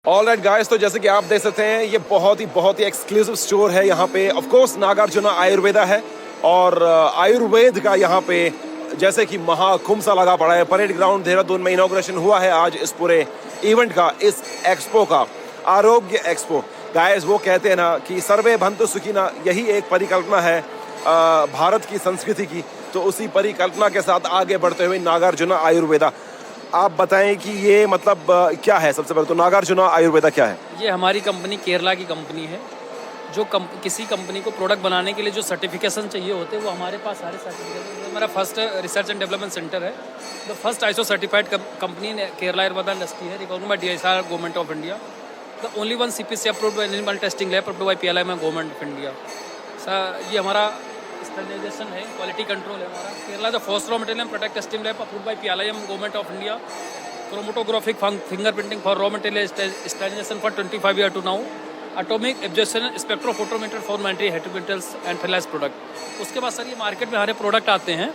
Alright guys, तो जैसे कि आप देख सकते हैं ये बहुत ही एक्सक्लूसिव स्टोर है। यहाँ पे ऑफ कोर्स नागार्जुना आयुर्वेदा है और आयुर्वेद का यहाँ पे जैसे कि महाकुंभ सा लगा पड़ा है। परेड ग्राउंड देहरादून में इनॉग्रेशन हुआ है आज इस पूरे इवेंट का, इस एक्सपो का, आरोग्य एक्सपो। गाइस वो कहते हैं ना कि सर्वे भंतु सुखिना, यही एक परिकल्पना है भारत की संस्कृति की। तो उसी परिकल्पना के साथ आगे बढ़ते हुए नागार्जुना आयुर्वेदा, आप बताएं कि ये मतलब क्या है। सबसे पहले तो नागार्जुना आयुर्वेदा क्या है? ये हमारी कंपनी केरला की कंपनी है। जो किसी कंपनी को प्रोडक्ट बनाने के लिए जो सर्टिफिकेशन चाहिए होते हैं वो हमारे पास सारे सर्टिफिकेशन। हमारा first research and development centre है। The first ISO certified company Kerala Ayurveda industry है, recognised by DSR government of India. The only one CPC approved by animal testing lab, approved by PLI में गवर्नमेंट ऑफ इंडिया। ये हमारा standardisation है, quality control है हमारा। Kerala the first raw material product testing lab, approved by PLI government of India. Chromatographic fingerprinting for raw material standardisation for 25 years to now। Atomic absorption spectrophotometer for मेटरी हेट्रोमेटल्स and फेलाइज product. उसके बाद sir ये market में हमारे product आते हैं।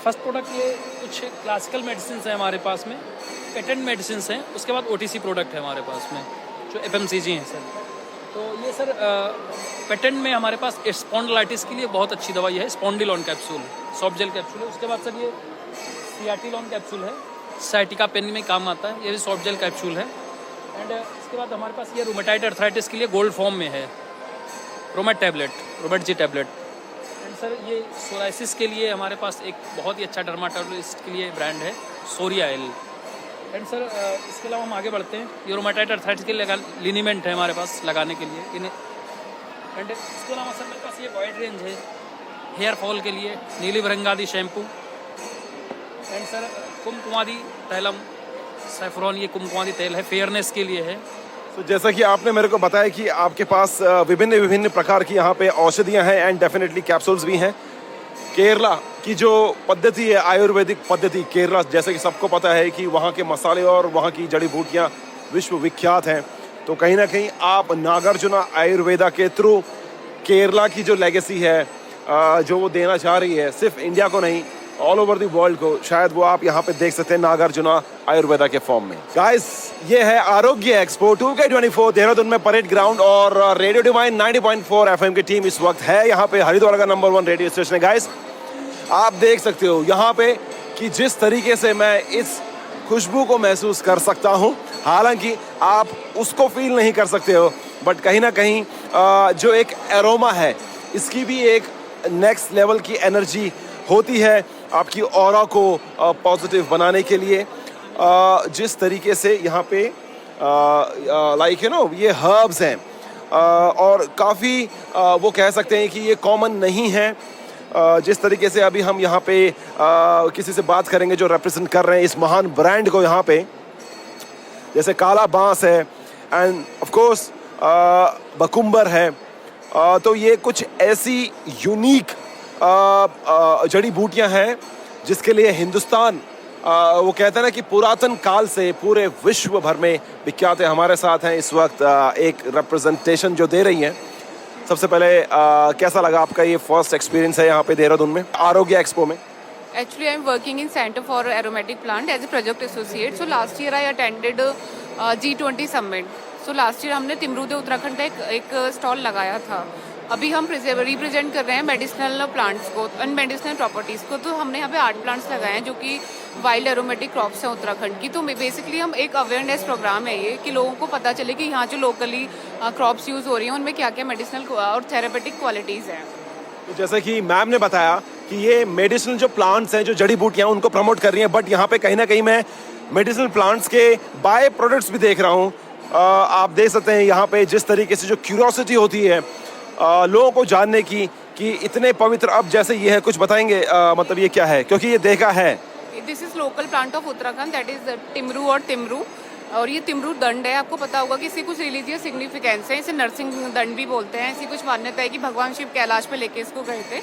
फर्स्ट प्रोडक्ट ये कुछ क्लासिकल मेडिसिन है हमारे पास में, पेटेंट मेडिसिन हैं। उसके बाद OTC प्रोडक्ट है हमारे पास में जो FMCG हैं सर। तो ये सर पेटेंट में हमारे पास स्पॉन्डिलाइटिस के लिए बहुत अच्छी दवाई है, स्पॉन्डिलोन कैप्सूल, सॉफ्ट जेल कैप्सूल है। उसके बाद सर ये सियाटिलोन कैप्सूल है, साइटिका पेन में काम आता है, ये भी सॉफ्ट जेल कैप्सूल है। एंड इसके बाद हमारे पास ये रूमेटाइड अर्थराइटिस के लिए गोल्ड फॉर्म में है, रोमेट जी टैबलेट। एंड सर ये सोराइसिस के लिए हमारे पास एक बहुत ही अच्छा डर्माटोलॉजिस्ट के लिए ब्रांड है, सोरियाएल। एंड सर इसके अलावा हम आगे बढ़ते हैं। ये रूमेटाइड अर्थराइटिस के लिए लिनीमेंट है हमारे पास लगाने के लिए इन्हें। एंड इसके अलावा सर मेरे पास ये वाइड रेंज है हेयर फॉल के लिए, Neeli Bhringadi shampoo. And sir Kumkumadi Tailam saffron, ये कुमकुमादी तेल है, फेयरनेस के लिए है। तो जैसा कि आपने मेरे को बताया कि आपके पास विभिन्न प्रकार की यहाँ पे औषधियाँ हैं एंड डेफिनेटली कैप्सूल्स भी हैं। केरला की जो पद्धति है, आयुर्वेदिक पद्धति, केरला जैसे कि सबको पता है कि वहाँ के मसाले और वहाँ की जड़ी बूटियाँ विश्व विख्यात हैं। तो कहीं ना कहीं आप नागार्जुना आयुर्वेदा के थ्रू केरला की जो लेगेसी है जो वो देना चाह रही है, सिर्फ इंडिया को नहीं ऑल ओवर द वर्ल्ड को, शायद वो आप यहाँ पे देख सकते हैं नागार्जुना आयुर्वेदा के फॉर्म में। गाइस ये है आरोग्य एक्सपो 2K24 देहरादून में परेड ग्राउंड, और रेडियो डिवाइन 90.4 FM की टीम इस वक्त है यहाँ पे। हरिद्वार का नंबर 1 रेडियो स्टेशन है। गाइस आप देख सकते हो यहाँ पे कि जिस तरीके से मैं इस खुशबू को महसूस कर सकता हूँ, हालांकि आप उसको फील नहीं कर सकते हो, बट कहीं ना कहीं जो एक एरोमा है इसकी भी एक नेक्स्ट लेवल की एनर्जी होती है आपकी ऑरा को पॉजिटिव बनाने के लिए। जिस तरीके से यहाँ पे लाइक ये हर्ब्स हैं और काफ़ी वो कह सकते हैं कि ये कॉमन नहीं है। जिस तरीके से अभी हम यहाँ पे किसी से बात करेंगे जो रिप्रेजेंट कर रहे हैं इस महान ब्रांड को यहाँ पे, जैसे काला बांस है एंड ऑफ कोर्स बकुम्बर है। तो ये कुछ ऐसी यूनिक जड़ी बूटियां हैं जिसके लिए हिंदुस्तान वो कहते हैं ना कि पुरातन काल से पूरे विश्व भर में विख्यात है। हमारे साथ हैं इस वक्त एक रिप्रेजेंटेशन जो दे रही हैं। सबसे पहले कैसा लगा आपका ये फर्स्ट एक्सपीरियंस है यहाँ पे देहरादून में आरोग्य एक्सपो में? Actually, I am working in Center for Aromatic Plant as a project associate. So last year I attended G20 summit. So last year हमने तिमरूद उत्तराखंड का एक स्टॉल लगाया था। अभी हम रिप्रेजेंट कर रहे हैं मेडिसिनल प्लांट्स को एंड मेडिसिनल प्रॉपर्टीज़ को। तो हमने यहाँ पे 8 प्लांट्स लगाए हैं जो कि वाइल्ड एरोमेटिक क्रॉप्स हैं उत्तराखंड की। तो बेसिकली हम एक अवेयरनेस प्रोग्राम है ये कि लोगों को पता चले कि यहाँ जो लोकली क्रॉप्स यूज़ हो रही हैं उनमें क्या क्या मेडिसिनल और थेरेपेटिक क्वालिटीज़ हैं। तो जैसे कि मैम ने बताया कि ये मेडिसिनल जो प्लांट्स हैं, जो जड़ी बूटियाँ, उनको प्रमोट कर रही हैं, बट यहाँ पे कहीं ना कहीं मैं मेडिसिनल प्लांट्स के बाय प्रोडक्ट्स भी देख रहा हूँ। आप देख सकते हैं यहाँ पे जिस तरीके से जो क्यूरियोसिटी होती है लोगों को जानने की कि इतने पवित्र, अब जैसे ये है, कुछ बताएंगे मतलब ये क्या है, क्योंकि ये देखा है। This is local plant of Uttarakhand, that is Timru और तिमरू। और ये तिमरू दंड है, आपको पता होगा कि इसकी कुछ रिलीजियस सिग्निफिकेंस है, इसे नरसिंह दंड भी बोलते हैं। इसकी कुछ मान्यता है कि भगवान शिव कैलाश पे लेके इसको गए थे,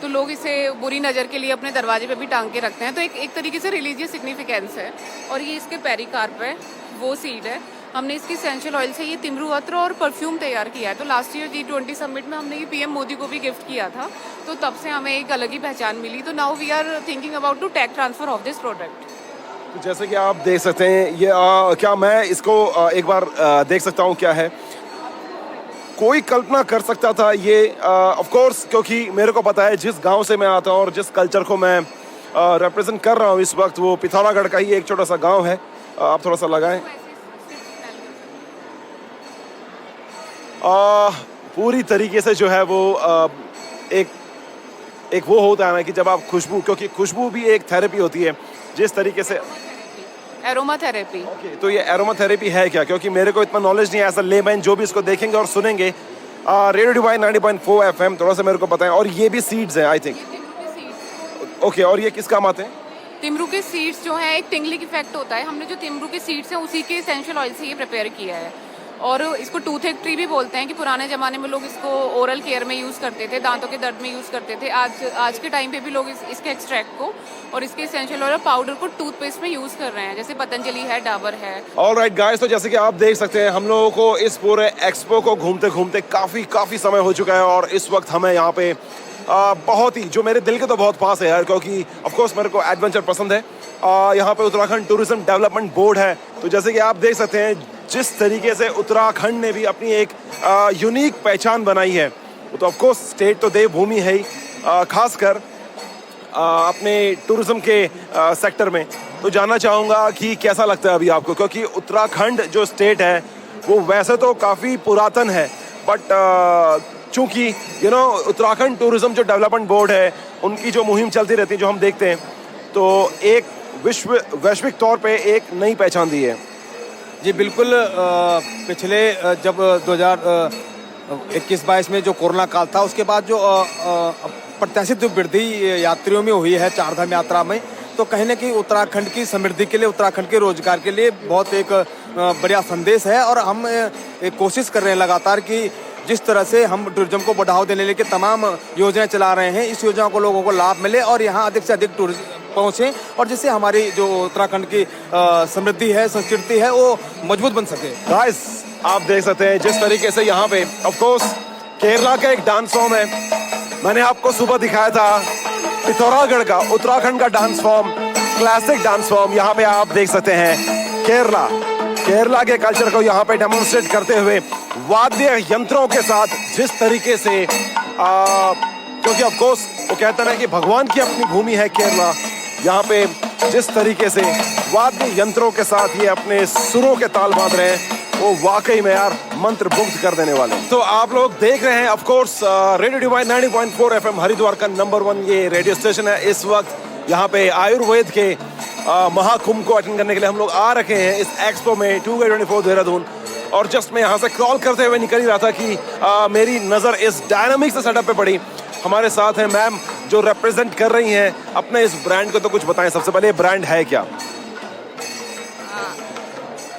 तो लोग इसे बुरी नज़र के लिए अपने दरवाजे पे भी टांग के रखते हैं। तो एक तरीके से रिलीजियस सिग्निफिकेंस है। और ये इसके पेरिकार्प है, वो सीड है। हमने इसकी एसेंशियल ऑयल से ये तिमरू अत्र और परफ्यूम तैयार किया है। तो लास्ट ईयर G20 समिट में हमने ये PM मोदी को भी गिफ्ट किया था, तो तब से हमें एक अलग ही पहचान मिली। तो now we are thinking about to take transfer of this product. तो जैसे कि आप देख सकते हैं ये क्या मैं इसको एक बार देख सकता हूँ क्या है? कोई कल्पना कर सकता था ये ऑफ कोर्स, क्योंकि मेरे को पता है जिस गांव से मैं आता हूँ और जिस कल्चर को मैं रिप्रेजेंट कर रहा हूँ इस वक्त, वो पिथौरागढ़ का ही एक छोटा सा गांव है। आप थोड़ा सा लगाएं। पूरी तरीके से जो है वो एक वो होता है ना कि जब आप खुशबू, क्योंकि खुशबू भी एक थेरेपी होती है जिस तरीके से एरोमा थेरेपी। ओके, तो ये एरोमा थेरेपी है क्या? क्योंकि मेरे को इतना नॉलेज नहीं है एज अ लेमैन, जो भी इसको देखेंगे और सुनेंगे। रेडियो डिवाइन 90.4 FM थोड़ा सा मेरे को बताएं। और ये भी सीड्स हैं आई थिंक। ओके, और ये किस काम आते हैं? तिमरू के सीड्स जो है एक टिंगलिंग इफेक्ट होता है। हमने जो तिमरू के सीड्स हैं उसी के एसेंशियल ऑयल से ये प्रिपेयर किया है। और इसको टूथ एक ट्री भी बोलते हैं कि पुराने ज़माने में लोग इसको ओरल केयर में यूज़ करते थे, दांतों के दर्द में यूज़ करते थे। आज के टाइम पे भी लोग इसके एक्सट्रैक्ट को और इसके एसेंशियल ऑयल पाउडर को टूथपेस्ट में यूज़ कर रहे हैं, जैसे पतंजलि है, डाबर है। ऑलराइट गाइस, तो जैसे कि आप देख सकते हैं हम लोगों को इस पूरे एक्सपो को घूमते घूमते काफ़ी समय हो चुका है। और इस वक्त हमें यहाँ पे बहुत ही, जो मेरे दिल के तो बहुत पास है यार, क्योंकि ऑफ कोर्स मेरे को एडवेंचर पसंद है। यहाँ पे उत्तराखंड टूरिज्म डेवलपमेंट बोर्ड है। तो जैसे कि आप देख सकते हैं जिस तरीके से उत्तराखंड ने भी अपनी एक यूनिक पहचान बनाई है, तो ऑफ कोर्स स्टेट तो देवभूमि है ही, खासकर अपने टूरिज्म के सेक्टर में। तो जानना चाहूँगा कि कैसा लगता है अभी आपको, क्योंकि उत्तराखंड जो स्टेट है वो वैसे तो काफ़ी पुरातन है, बट चूँकि उत्तराखंड टूरिज्म जो डेवलपमेंट बोर्ड है उनकी जो मुहिम चलती रहती है, जो हम देखते हैं, तो एक वैश्विक तौर पे एक नई पहचान दी है। जी बिल्कुल। पिछले जब 2021-22 में जो कोरोना काल था, उसके बाद जो प्रत्याशित जो वृद्धि यात्रियों में हुई है चारधाम यात्रा में, तो कहीं ना कहीं उत्तराखंड की समृद्धि के लिए, उत्तराखंड के रोजगार के लिए बहुत एक बढ़िया संदेश है। और हम एक कोशिश कर रहे हैं लगातार कि जिस तरह से हम टूरिज्म को बढ़ावा देने के तमाम योजनाएं चला रहे हैं, इस योजना को लोगों को लाभ मिले और यहाँ अधिक से अधिक टूरिस्ट पहुँचे, और जिससे हमारी जो उत्तराखंड की समृद्धि है, संस्कृति है, वो मजबूत बन सके। गाइस, आप देख सकते हैं जिस तरीके से यहाँ पे ऑफ कोर्स केरला का एक डांस फॉर्म है। मैंने आपको सुबह दिखाया था पिथौरागढ़ का, उत्तराखंड का dance form, classic dance form. यहाँ पे आप देख सकते हैं केरला के कल्चर को यहाँ पे डेमोन्स्ट्रेट करते हुए वाद्य यंत्रों के साथ, जिस तरीके से क्योंकि ऑफ कोर्स वो कहते हैं कि भगवान की अपनी भूमि है केरला। यहाँ पे जिस तरीके से वाद्य यंत्रों के साथ ये अपने सुरों के ताल बांध रहे हैं, वो वाकई में यार मंत्र मुग्ध कर देने वाले। तो आप लोग देख रहे हैं of course radio divine 90.4 FM Haridwar का नंबर 1 ये रेडियो स्टेशन है। इस वक्त यहाँ पे आयुर्वेद के महाकुंभ को अटेंड करने के लिए हम लोग आ रखे हैं इस एक्सपो में 2K24 देहरादून। और जस्ट मैं यहाँ से क्रॉल करते हुए निकल ही रहा था कि मेरी नज़र इस डायनामिक से सेटअप पे पड़ी। हमारे साथ हैं मैम जो रिप्रेजेंट कर रही हैं अपने इस ब्रांड को। तो कुछ बताएं, सबसे पहले ब्रांड है क्या?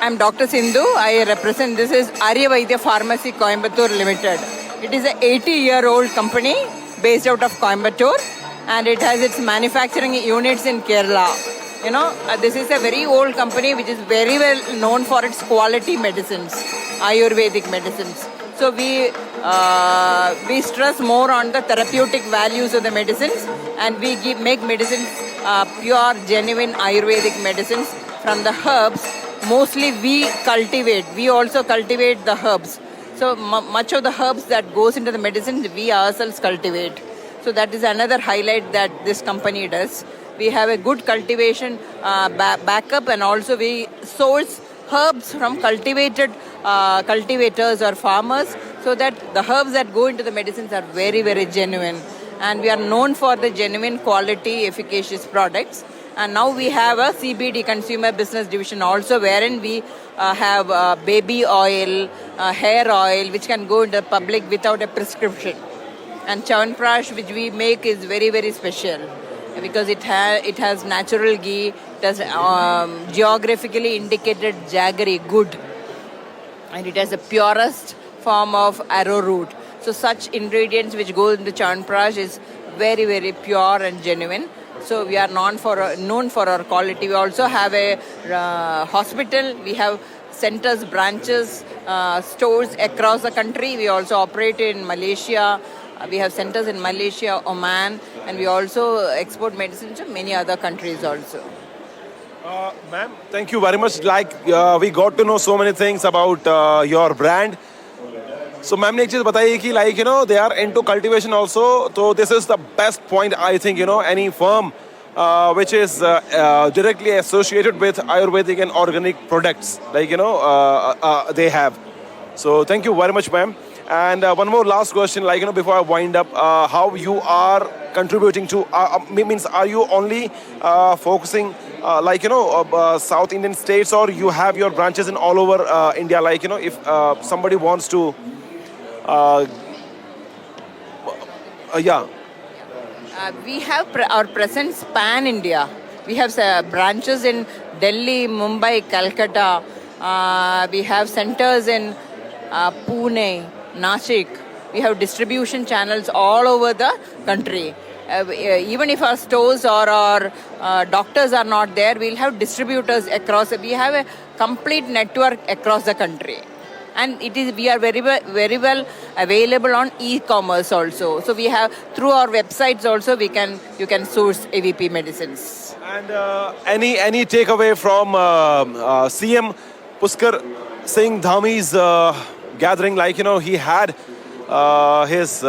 I'm Dr. Sindhu. I represent, this is Arya Pharmacy Coimbatore Limited. It is a 80-year-old company based out of Coimbatore, and it has its manufacturing units in Kerala. This is a very old company which is very well known for its quality medicines, Ayurvedic medicines. So we stress more on the therapeutic values of the medicines, and we make medicines pure, genuine Ayurvedic medicines from the herbs. Mostly we also cultivate the herbs. So much of the herbs that goes into the medicine, we ourselves cultivate. So that is another highlight that this company does. We have a good cultivation backup, and also we source herbs from cultivators or farmers, so that the herbs that go into the medicines are very, very genuine. And we are known for the genuine quality, efficacious products. And now we have a CBD, Consumer Business Division also, wherein we have baby oil, hair oil, which can go into the public without a prescription. And Chyawanprash, which we make, is very, very special because it has natural ghee, it has geographically indicated jaggery, good, and it has the purest form of arrowroot. So such ingredients which go into Chyawanprash is very, very pure and genuine. So we are known for our quality. We also have a hospital. We have centers, branches, stores across the country. We also operate in Malaysia. We have centers in Malaysia, Oman, and we also export medicine to many other countries also. Ma'am, thank you very much. Like we got to know so many things about your brand. So ma'am ने एक चीज बताई कि like you know they are into cultivation also. So this is the best point I think, you know, any firm which is directly associated with Ayurvedic and organic products, like you know they have. So thank you very much, ma'am. And one more last question, like you know, before I wind up, how you are contributing to means are you only focusing like you know South Indian states, or you have your branches in all over India? Like you know, if somebody wants to, yeah. We have our presence pan India. We have branches in Delhi, Mumbai, Calcutta. We have centers in Pune, Nashik. We have distribution channels all over the country. Even if our stores or our doctors are not there, we'll have distributors across. We have a complete network across the country. And we are very well available on e-commerce also. So we have through our websites also you can source AVP medicines. And any takeaway from CM Pushkar Singh Dhami's gathering? Like you know, he had his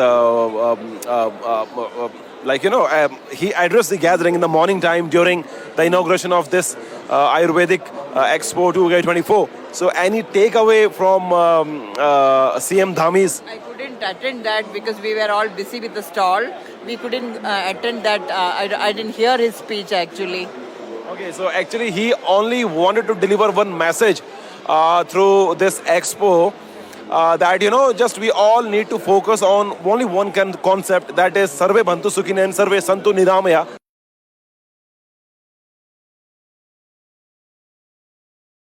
like you know he addressed the gathering in the morning time during the inauguration of this Ayurvedic Expo 2K24. So any takeaway from CM Dhami's? I couldn't attend that because we were all busy with the stall. We couldn't attend that. I didn't hear his speech actually. Okay, so actually he only wanted to deliver one message through this expo, that you know just we all need to focus on only one concept, that is Sarve Bhantu Sukhina and Sarve Santu Niramaya.